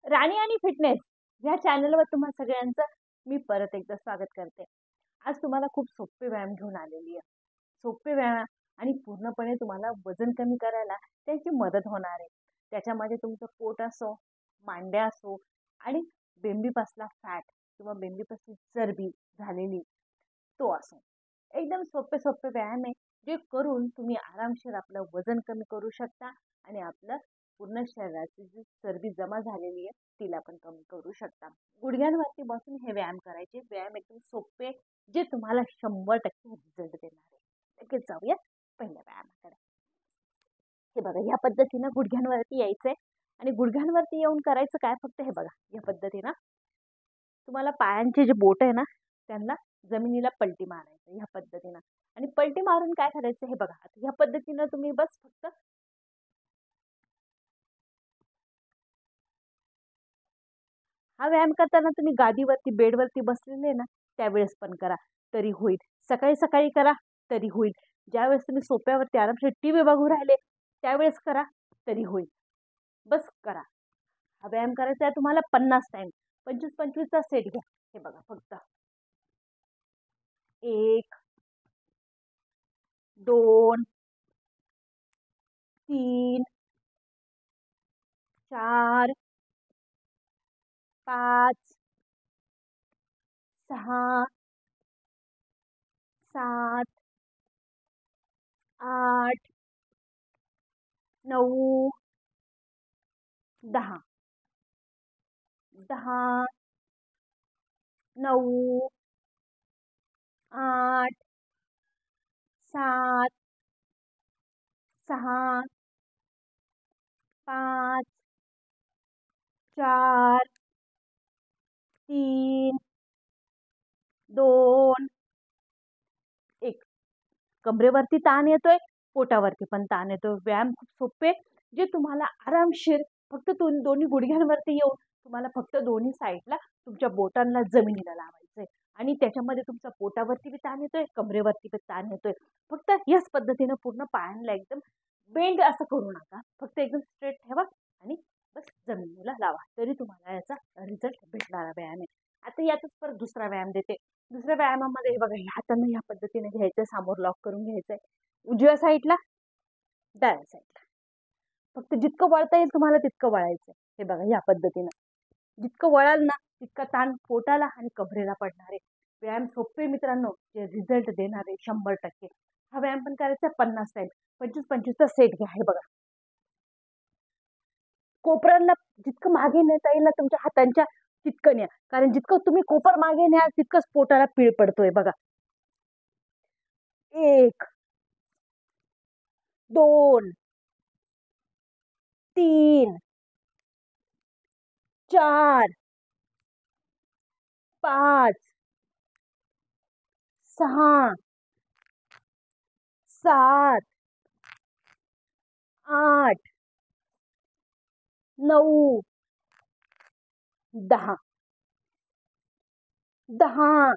राणी आणि फिटनेस या चॅनलवर तुम्हा सगळ्यांचं मी परत एकदा स्वागत करते. आज तुम्हाला खूप सोपे व्यायाम घेऊन आलेली आहे. सोपे व्यायाम आणि पूर्णपणे तुम्हाला वजन कमी करायला त्याची मदत होणार आहे. त्याच्यामध्ये तुमचं पोट असो, मांड्या असो आणि बेंबीपासला फॅट किंवा बेंबीपासली चरबी झालेली तो असो. एकदम सोपे सोपे व्यायाम आहे जे करून तुम्ही आरामशीर आपलं वजन कमी करू शकता आणि आपलं पूर्ण शरीराची जी चरबी जमा झालेली आहे तिला पण कमी करू शकता. गुडघ्यांवरती बसून हे व्यायाम करायचे. व्यायाम एकदम सोपे जे तुम्हाला 100% रिझल्ट देणार आहे. लगेच जाऊया पहिल्या व्यायामाकडे. हे बघा, या पद्धतीनं गुडघ्यांवरती यायचंय आणि गुडघ्यांवरती येऊन करायचं काय, फक्त हे बघा या पद्धतीनं तुम्हाला पायांचे जे बोट आहे ना त्यांना जमिनीला पलटी मारायचं ह्या पद्धतीनं. आणि पलटी मारून काय करायचं हे बघा, आता ह्या पद्धतीनं तुम्ही बस फक्त हा व्यायाम करताना तुम्ही गादीवरती बेडवरती बसलेले ना त्यावेळेस पण करा तरी होईल. सकाळी सकाळी करा तरी होईल. ज्यावेळेस तुम्ही सोप्यावरती आरामशीर टीव्ही बघू राहिले त्यावेळेस करा तरी होईल. बस करा. हा व्यायाम करायचा आहे तुम्हाला 50 टाइम. 25-25चा सेट घ्या. हे बघा फक्त 1 2 3 4 5 6 7 8 9 10 10 9 8 7 6 5 4 3 2 1. कमरेवरती ताण येतोय, पोटावरती पण ताण येतोय. व्यायाम खूप सोपे जे तुम्हाला आरामशीर फक्त दोन्ही गुडघ्यांवरती येऊन तुम्हाला फक्त दोन्ही साईडला तुमच्या बोटांना जमिनीला लावायचंय आणि त्याच्यामध्ये तुमच्या पोटावरती बी ताण येतोय, कमरेवरती बी ताण येतोय. फक्त याच पद्धतीनं पूर्ण पायांना एकदम बेंड असं करू नका. फक्त एकदम स्ट्रेट ठेवा आणि बस जमिनीला लावा तरी तुम्हाला याचा रिझल्ट भेटणारा व्यायाम आहे. आता यातच परत दुसरा व्यायाम देते. दुसऱ्या व्यायामामध्ये हे बघा, हातांना ह्या पद्धतीने घ्यायचं, समोर लॉक करून घ्यायचंय. उजव्या साईडला, डाव्या साईडला. फक्त जितकं वळता येईल तुम्हाला तितकं वळायचं. हे बघा या पद्धतीनं जितकं वळाल ना तितका ताण पोटाला आणि कमरेला पडणार आहे. व्यायाम सोपे मित्रांनो, जे रिझल्ट देणार आहे 100%. हा व्यायाम पण करायचा 50 टाइम. 25-25चा सेट घ्या. हे बघा, कोपरांना जितकं मागे नेता येईल ना तुमच्या हातांच्या तितकं न्या, कारण जितकं तुम्ही कोपर मागे न्याल तितकंच पोटाला पीळ पडतोय. बघा 1 2 3 4 5 6 7 8 9 10 10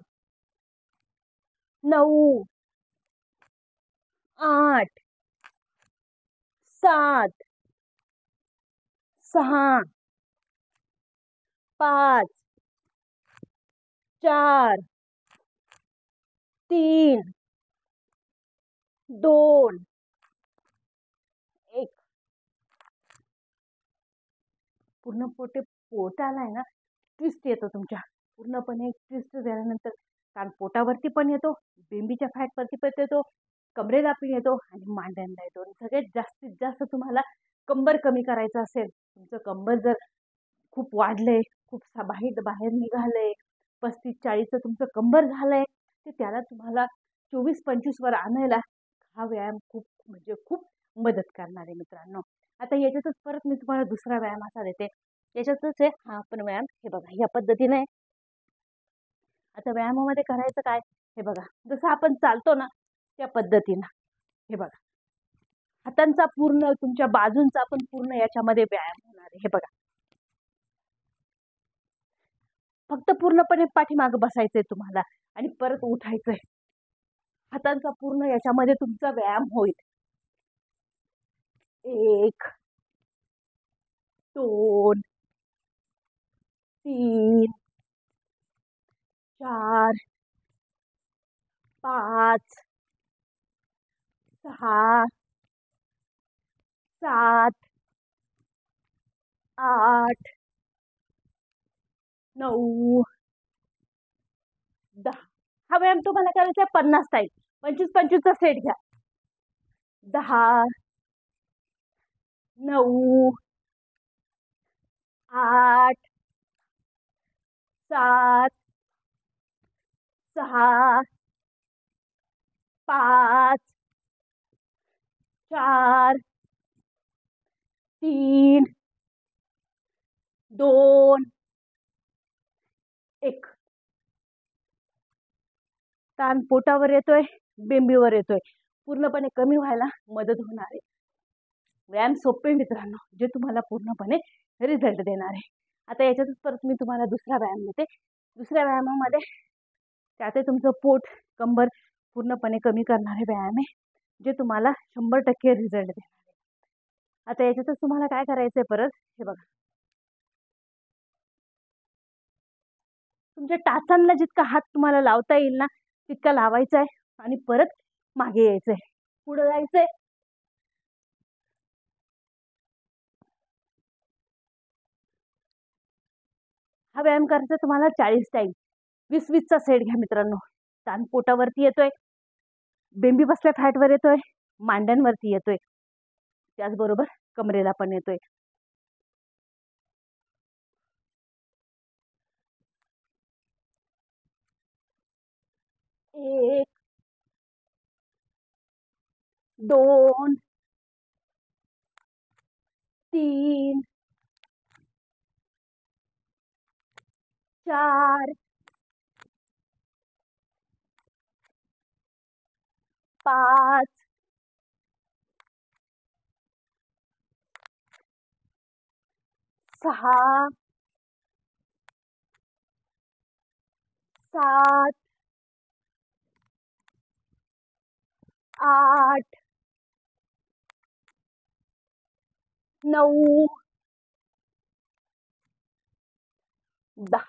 9 8 7 6 5 4 3 2 1. पूर्ण पोटाला आहे ना ट्विस्ट येतो तुमच्या. पूर्णपणे एक ट्विस्ट झाल्यानंतर कारण पोटावरती पण येतो, बेंबीच्या फॅटवरती पण येतो, कमरेला पण येतो आणि मांड्यांना येतो. आणि सगळ्यात जास्तीत जास्त तुम्हाला कंबर कमी करायचं असेल, तुमचं कंबर जर खूप वाढलंय, खूप बाहेर बाहेर निघालंय, 35-40चं तुमचं कंबर झालंय, तर त्याला तुम्हाला 24-25 वर आणायला हा व्यायाम खूप म्हणजे खूप मदत करणार आहे मित्रांनो. आता याच्यातच परत मी तुम्हाला दुसरा व्यायाम असा देते. याच्यातच आहे हा पण व्यायाम. हे बघा या पद्धतीने आहे. आता व्यायामामध्ये करायचं काय, हे बघा जसं आपण चालतो ना त्या पद्धतीनं. हे बघा, हातांचा पूर्ण तुमच्या बाजूंचा पण पूर्ण याच्यामध्ये व्यायाम होणार आहे. हे बघा, फक्त पूर्णपणे पाठीमागे बसायचंय तुम्हाला आणि परत उठायचंय. हातांचा पूर्ण याच्यामध्ये तुमचा व्यायाम होईल. 1 2 3 4 5 6 7 8 9 10. हा व्यायाम तुम्हाला करायचा आहे 50 टाईम. 25-25चा सेट घ्या. 10 9 8 7 6 5 4 3 2 1. ताण पोटावर येतोय, बेंबीवर येतोय, पूर्णपणे कमी व्हायला मदत होणार आहे. व्यायाम सोपे मित्रांनो, जे तुम्हाला पूर्णपणे रिझल्ट देणार आहे. आता याच्यातच परत मी तुम्हाला दुसरा व्यायाम देते. दुसऱ्या व्यायामामध्ये त्यात तुमचं पोट, कंबर पूर्णपणे कमी करणारे व्यायाम आहे, जे तुम्हाला 100% रिझल्ट देणार आहे. आता याच्यातच तुम्हाला काय करायचंय परत हे बघा. तुमच्या टाचांना जितका हात तुम्हाला लावता येईल ना तितका लावायचा आहे आणि परत मागे यायचंय, पुढे जायचंय. हा व्यायाम करायचा तुम्हाला 40 टाईम. 20-20चा सेट घ्या मित्रांनो. ताण पोटावरती येतोय, बेंबी बसल्या फॅटवर येतोय, मांड्यांवरती येतोय, त्याचबरोबर कमरेला पण येतोय. 1 2 3 4 5 6 7 8 9 10.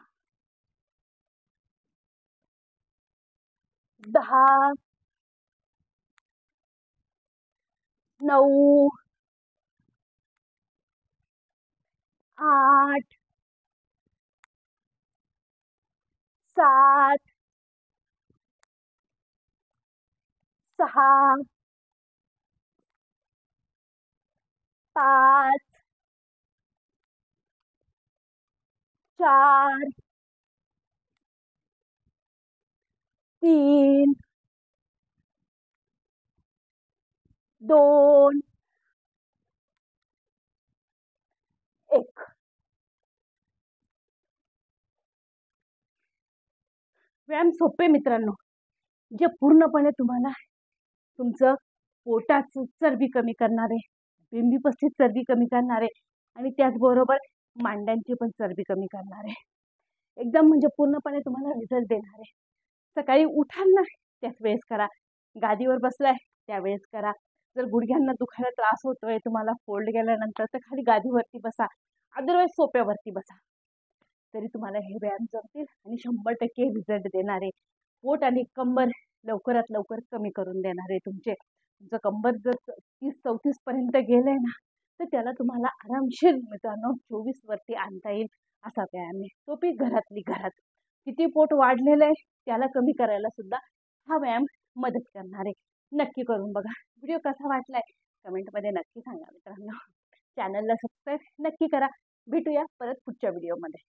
10 9 8 7 6 5 4 3 2 1. व्यायाम सोपे मित्रांनो, जे पूर्णपणे तुम्हाला तुमचं पोटाचं चरबी कमी करणारे, बेंबीपस्ती चरबी कमी करणारे आणि त्याचबरोबर मांड्यांची पण चरबी कमी करणारे, एकदम म्हणजे पूर्णपणे तुम्हाला रिझल्ट देणारे. सकाळी उठाल ना त्याच वेळेस करा, गादीवर बसलाय त्यावेळेस करा. जर गुडघ्यांना दुखायला त्रास होतोय तुम्हाला फोल्ड केल्यानंतर, तर खाली गादीवरती बसा, अदरवाईज सोप्यावरती बसा, तरी तुम्हाला हे व्यायाम जमतील आणि 100% रिझल्ट देणारे. पोट आणि कंबर लवकरात लवकर कमी करून देणारे. तुमचं कंबर जर 30-34 पर्यंत गेलंय ना, तर त्याला तुम्हाला आरामशीर मित्रांनो 24 वरती आणता येईल असा व्यायाम आहे. तो बी घरातली घरात. किती पोट वाढलेलं आहे त्याला कमी करायला सुद्धा हा व्यायाम मदत करणार आहे. नक्की करून बघा. व्हिडिओ कसा वाटलाय कमेंटमध्ये नक्की सांगा मित्रांनो. चॅनलला सबस्क्राईब नक्की करा. भेटूया परत पुढच्या व्हिडिओमध्ये.